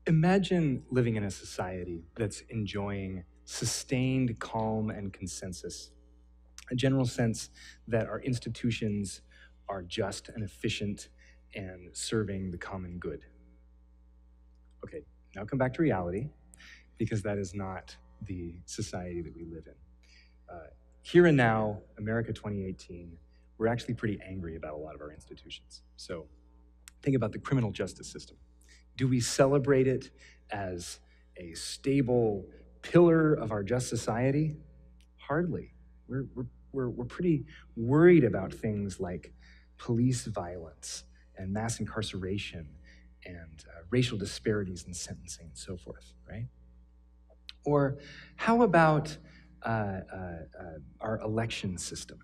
Imagine living in a society that's enjoying sustained calm and consensus, a general sense that our institutions are just and efficient and serving the common good. Okay, now come back to reality, because that is not the society that we live in. Here and now, America 2018, we're actually pretty angry about a lot of our institutions. So think about the criminal justice system. Do we celebrate it as a stable pillar of our just society? Hardly. We're pretty worried about things like police violence and mass incarceration and racial disparities in sentencing and so forth, right? Or how about our election system?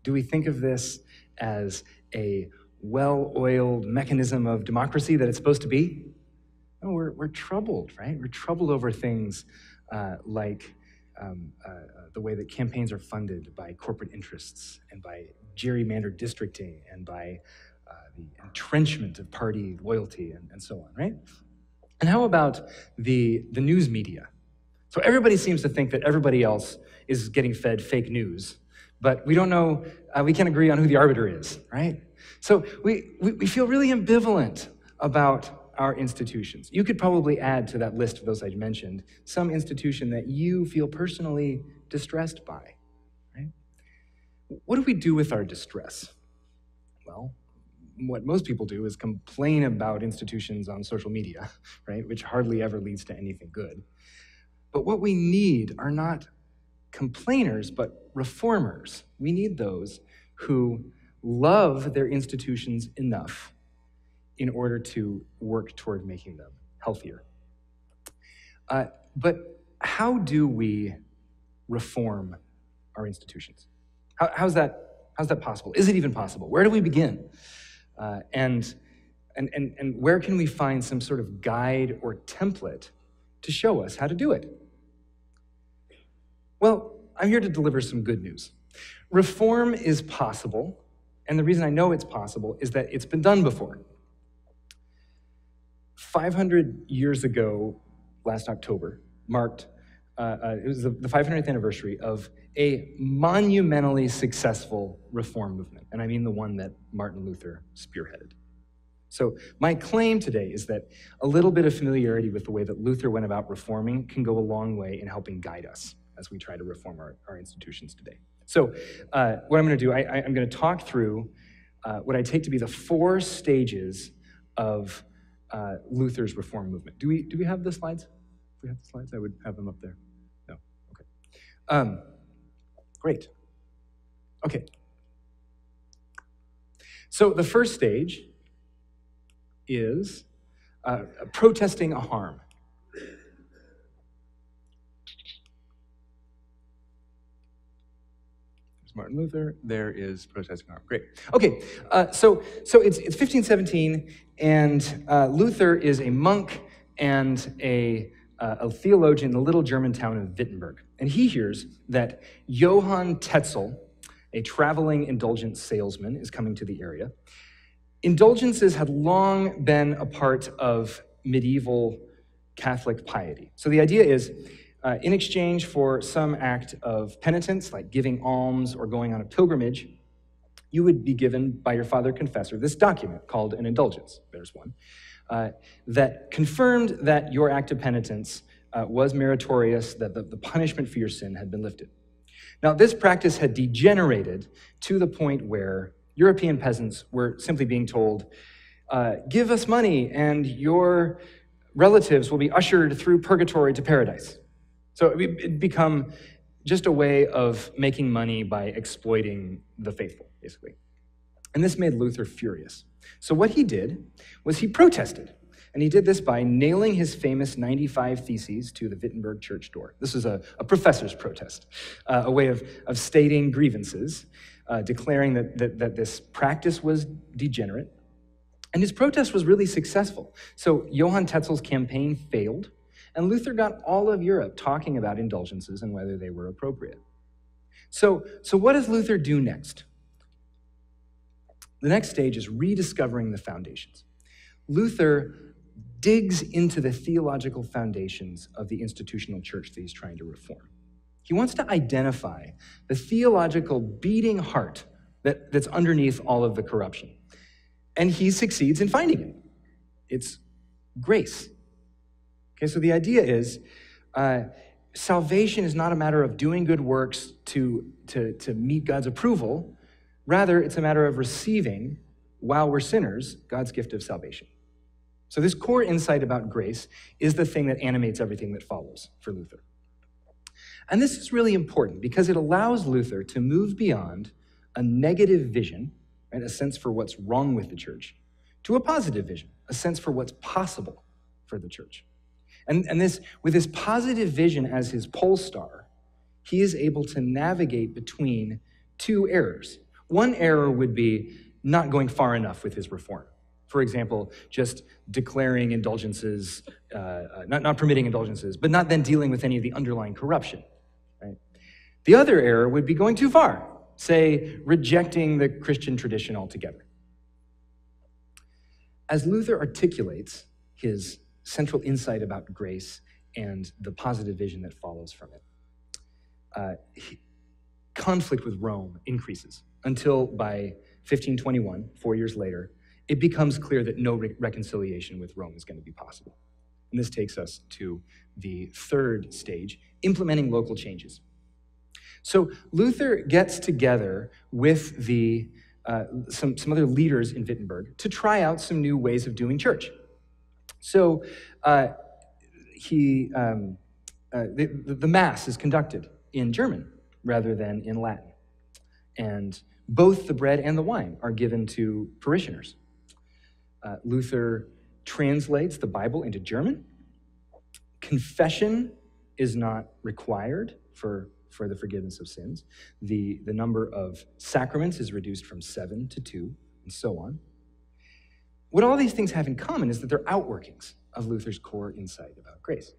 Do we think of this as a well-oiled mechanism of democracy that it's supposed to be? No, we're troubled, right? We're troubled over things like the way that campaigns are funded by corporate interests and by gerrymandered districting and by the entrenchment of party loyalty and so on, right? And how about the news media? So everybody seems to think that everybody else is getting fed fake news, but we don't know, we can't agree on who the arbiter is, right? So we feel really ambivalent about our institutions. You could probably add to that list of those I mentioned some institution that you feel personally distressed by, right? What do we do with our distress? Well, what most people do is complain about institutions on social media, right? Which hardly ever leads to anything good. But what we need are not complainers, but reformers. We need those who love their institutions enough in order to work toward making them healthier. But how do we reform our institutions? How's that possible? Is it even possible? Where do we begin? And where can we find some sort of guide or template to show us how to do it? Well, I'm here to deliver some good news. Reform is possible, and the reason I know it's possible is that it's been done before. 500 years ago, last October, marked, it was the 500th anniversary of a monumentally successful reform movement, and I mean the one that Martin Luther spearheaded. So my claim today is that a little bit of familiarity with the way that Luther went about reforming can go a long way in helping guide us as we try to reform our institutions today. So what I'm going to do, I'm going to talk through what I take to be the 4 stages of Luther's reform movement. Do we have the slides? If we have the slides, I would have them up there. No? Okay. Great. Okay. So the first stage is protesting a harm. Martin Luther, there is protesting harm. Great. Okay, so it's 1517, and Luther is a monk and a theologian in the little German town of Wittenberg. And he hears that Johann Tetzel, a traveling indulgence salesman, is coming to the area. Indulgences had long been a part of medieval Catholic piety. So the idea is, in exchange for some act of penitence, like giving alms or going on a pilgrimage, you would be given by your father confessor this document called an indulgence, there's one, that confirmed that your act of penitence was meritorious, that the punishment for your sin had been lifted. Now, this practice had degenerated to the point where European peasants were simply being told, give us money and your relatives will be ushered through purgatory to paradise. So it'd become just a way of making money by exploiting the faithful, basically. And this made Luther furious. So what he did was he protested. And he did this by nailing his famous 95 Theses to the Wittenberg church door. This is a professor's protest, a way of stating grievances, declaring that this practice was degenerate. And his protest was really successful. So Johann Tetzel's campaign failed, and Luther got all of Europe talking about indulgences and whether they were appropriate. So what does Luther do next? The next stage is rediscovering the foundations. Luther digs into the theological foundations of the institutional church that he's trying to reform. He wants to identify the theological beating heart that's underneath all of the corruption. And he succeeds in finding it. It's grace. Okay, so the idea is salvation is not a matter of doing good works to meet God's approval. Rather, it's a matter of receiving, while we're sinners, God's gift of salvation. So this core insight about grace is the thing that animates everything that follows for Luther. And this is really important because it allows Luther to move beyond a negative vision, right, a sense for what's wrong with the church, to a positive vision, a sense for what's possible for the church. And this, with this positive vision as his pole star, he is able to navigate between two errors. One error would be not going far enough with his reform. For example, just declaring indulgences, not permitting indulgences, but not then dealing with any of the underlying corruption. Right? The other error would be going too far, say, rejecting the Christian tradition altogether. As Luther articulates his central insight about grace and the positive vision that follows from it, conflict with Rome increases until by 1521, 4 years later, it becomes clear that no reconciliation with Rome is going to be possible. And this takes us to the third stage, implementing local changes. So Luther gets together with some other leaders in Wittenberg to try out some new ways of doing church. So the Mass is conducted in German rather than in Latin. And both the bread and the wine are given to parishioners. Luther translates the Bible into German. Confession is not required for the forgiveness of sins. The number of sacraments is reduced from 7 to 2, and so on. What all these things have in common is that they're outworkings of Luther's core insight about grace.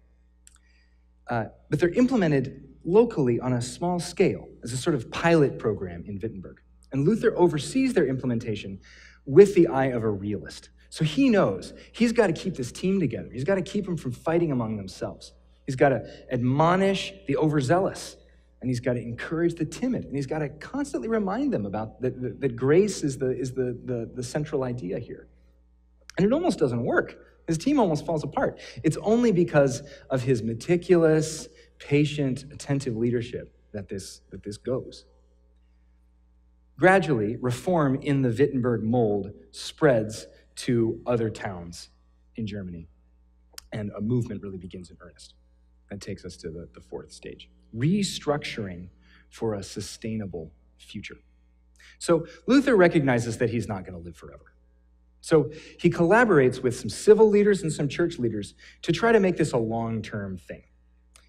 But they're implemented locally on a small scale as a sort of pilot program in Wittenberg. And Luther oversees their implementation with the eye of a realist. So he knows he's got to keep this team together. He's got to keep them from fighting among themselves. He's got to admonish the overzealous, and he's got to encourage the timid, and he's got to constantly remind them about that grace is the central idea here. And it almost doesn't work. His team almost falls apart. It's only because of his meticulous, patient, attentive leadership that this goes. Gradually, reform in the Wittenberg mold spreads to other towns in Germany, and a movement really begins in earnest. That takes us to the fourth stage, restructuring for a sustainable future. So Luther recognizes that he's not going to live forever. So he collaborates with some civil leaders and some church leaders to try to make this a long-term thing.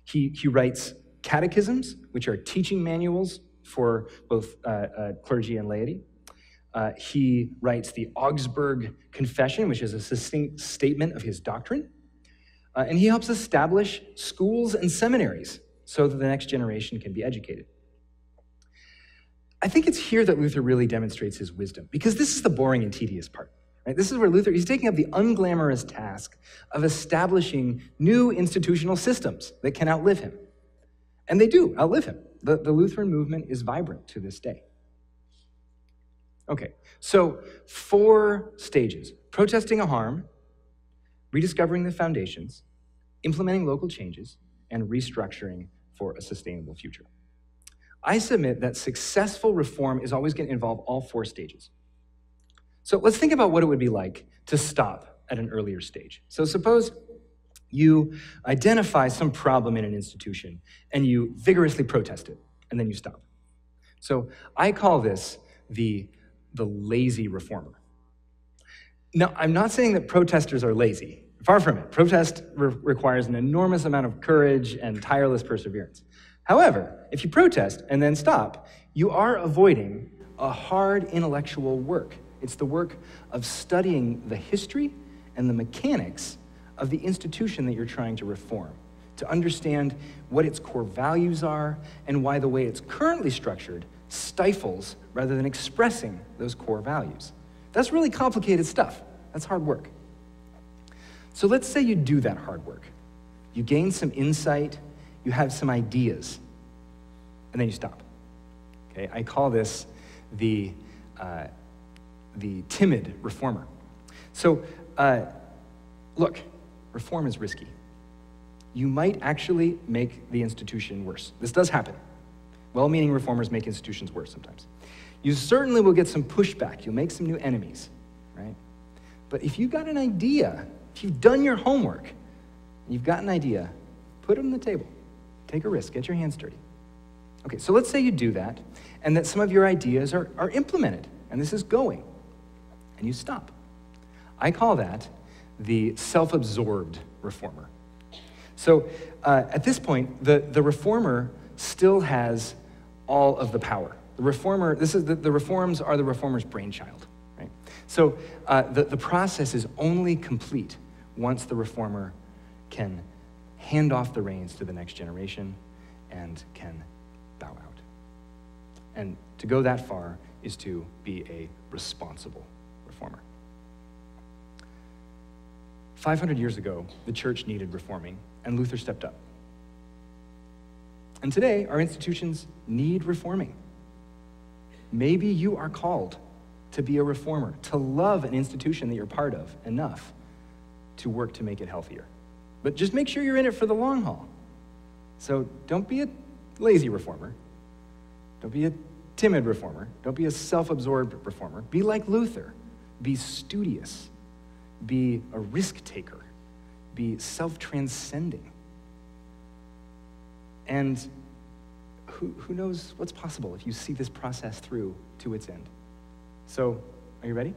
He writes catechisms, which are teaching manuals for both clergy and laity. He writes the Augsburg Confession, which is a succinct statement of his doctrine. And he helps establish schools and seminaries so that the next generation can be educated. I think it's here that Luther really demonstrates his wisdom, because this is the boring and tedious part. Right? This is where Luther, he's taking up the unglamorous task of establishing new institutional systems that can outlive him. And they do outlive him. The Lutheran movement is vibrant to this day. Okay, so 4 stages: protesting a harm, rediscovering the foundations, implementing local changes, and restructuring for a sustainable future. I submit that successful reform is always going to involve all 4 stages. So let's think about what it would be like to stop at an earlier stage. So suppose you identify some problem in an institution and you vigorously protest it, and then you stop. So I call this the lazy reformer. Now, I'm not saying that protesters are lazy. Far from it. Protest requires an enormous amount of courage and tireless perseverance. However, if you protest and then stop, you are avoiding a hard intellectual work. It's the work of studying the history and the mechanics of the institution that you're trying to reform, to understand what its core values are and why the way it's currently structured stifles rather than expressing those core values. That's really complicated stuff. That's hard work. So let's say you do that hard work. You gain some insight, you have some ideas, and then you stop. Okay, I call this the timid reformer. So, look, reform is risky. You might actually make the institution worse. This does happen. Well-meaning reformers make institutions worse sometimes. You certainly will get some pushback. You'll make some new enemies, right? But if you've got an idea, if you've done your homework, and you've got an idea, put it on the table. Take a risk. Get your hands dirty. Okay, so let's say you do that, and that some of your ideas are implemented, and this is going, and you stop. I call that the self-absorbed reformer. So at this point, the reformer still has all of the power. The reformer, the reforms are the reformer's brainchild, right? So the process is only complete once the reformer can hand off the reins to the next generation and can bow out. And to go that far is to be a responsible reformer. 500 years ago, the church needed reforming, and Luther stepped up. And today, our institutions need reforming. Maybe you are called to be a reformer, to love an institution that you're part of enough to work to make it healthier. But just make sure you're in it for the long haul. So don't be a lazy reformer. Don't be a timid reformer. Don't be a self-absorbed reformer. Be like Luther. Be studious. Be a risk taker. Be self-transcending. And who knows what's possible if you see this process through to its end. So, are you ready?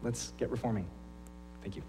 Let's get reforming. Thank you.